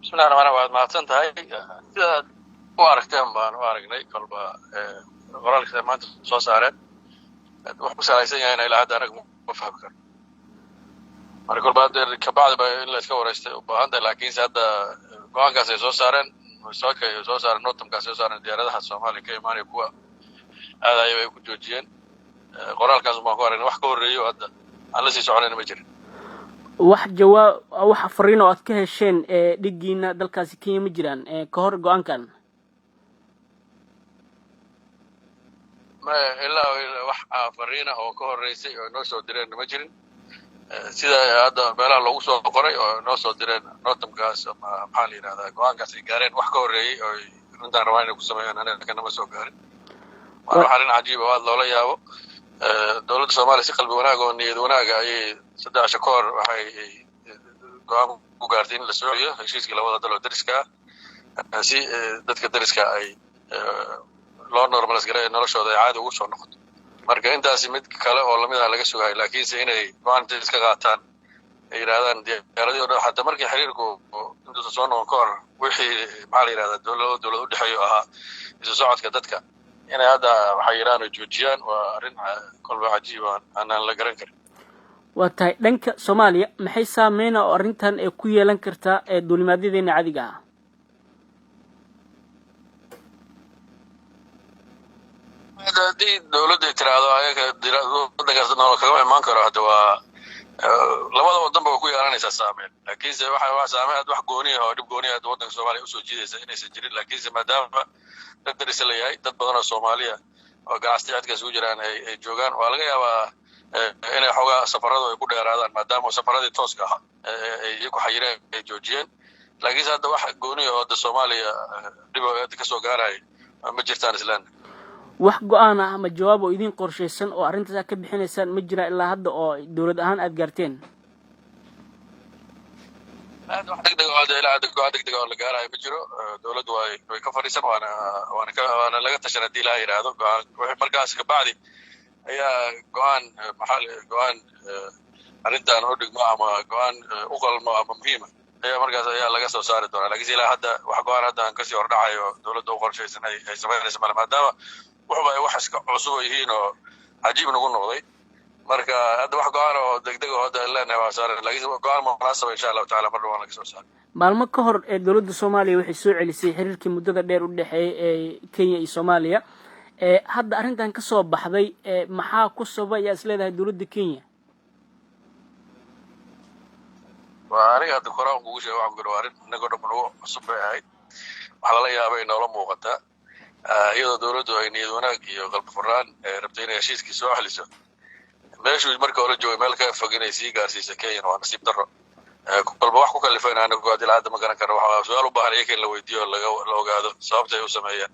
بسم الله الرحمن الرحيم ما سنتهاي sida u aragteen baan u aragnay kolba qoraalka maanta soo saareen wax ku salaysan yahay inay ilaa arag ma fahmi karo marka kolba ka bacda in la iska wareystay u baahan laakiin hadda go'aankaas ay soo saareen soo saareen notamkaas soo saareen diyaaradaha Soomaaliya ka imaanay kuwa aad ay ku joojiyeen qoraalkaas ma ku aragnay wax ka horeeyo hadda aan la sii soconayn ma jirin wax jawaab wax fariin oo aad ka hesheen dhigiina dalkaasi Kenya ma jiraan ka hor go'aankan ma ilaa wax fariin oo ka horeysay oo noo soo direen ma jirin sida hadda meelaha lagu soo qoray oo noo soo direen notamkaas ama maxaa la yiraahdaa go'aankaas ay gaareen wax ka horeeyay oo intaan rabaan inay ku sameeyaan anaga kana ma soo gaarin waa arrin cajiib ah oo la yaabo dawladda Soomaaliya si qalbi wanaag oo niyad wanaag ay saddex koor waxay go'aan ku gaartay in la sooyo heshiiska labada dal oo dariska si dadka dariska ay loo normalize gareeyay noloshooda ay caadi ugu soo noqoto marka intaas mid kale oo lamid ah laga sugay laakiin se inay go'aanta iska qaataan ay yiraahdaan diyaaradii oo hadda markii xiriirku intuu soo noqon kor wixii maxaa la yiraahdaa dawladda u dhaxeeyo ahaa isu socodka dadka inay hadda waxay yiraahdaan joojiyaan waa arrin kolba cajiib ah aan la garan karin waa tahay dhanka Soomaaliya maxay saameyn oo arrintan ay ku yeelan kartaa duulimaadyada caadiga ah hadii dawladda tiraado ayaga waddankaas nolol kaga imaan karo hadda waa labada wadanba ku yeelanaysa saameyn laakiin waxa saameyn wax gooni ah oo dib gooni ah waddanka Soomaaliya u soo jiidaysa inaysan jirin laakiin maadaama dad daris leeyahay dad badan oo Soomaaliya oo ganacsiyaadka soo jiraan ay joogaan waa laga yaabaa inay xogaa safaradu ay ku dheeraadaan maadaama safaradii tooska ah ay ku xayireen ay joojiyeen laakiin hadda wax gooni ah oo Soomaaliya dib ka soo gaaray ma jirtaan islaan wax go'aan ah ama jawaab oo idin qorsheysan oo arrintaas ka bixinaysaan ma jira ilaa hadda oo dawlad ahaan aad gaarteen aad wax degdeg ah ilaa degdeg oo la gaaray ma jiro dawladdu way ka fariisan waana laga tashanay hadii la yiraahdo go'aan markaas ka bacdi ayaa go'aan arrintan oo dhigmo ama go'aan u qalmo ama muhiim ah markaas ayaa laga soo saari doonaa laakiin ilaa hadda wax go'aan hadda aan ka sii hordhacayo dawladda u qorsheysan ay sameynayso maadaama waxba wax iska cusub yihiin oo cajiib nagu noqday marka hadda wax go'aan oo degdeg ah hadda ilaa waa saaran laakiin go'aan munaasab insha Allah taala mar waan laga soo saaray maalmo ka hor dawladda Soomaaliya waxay soo celisay xiriirkii muddada dheer u dhaxeeyay Kenya iyo Soomaaliya hadda arrintan ka soo baxday maxaa ku sababay isleedahay dawladda Kenya وأنا قاعد أقرأ وجوه وعقرب نقول منو صباحي على لا يا بين ولا موقتا يدا دولته إني هناك يقلب فران ربطين يشيس كسوة حلسة ماشي المركب ولا جوي مالك فقنا يسيق أرسيس كين وأنا سيب درة كل بواحد كلفين أنا قاعد العادة ما كان كروح سؤال وبحر يكين لو يديه لو قاعد صابته وسمعيه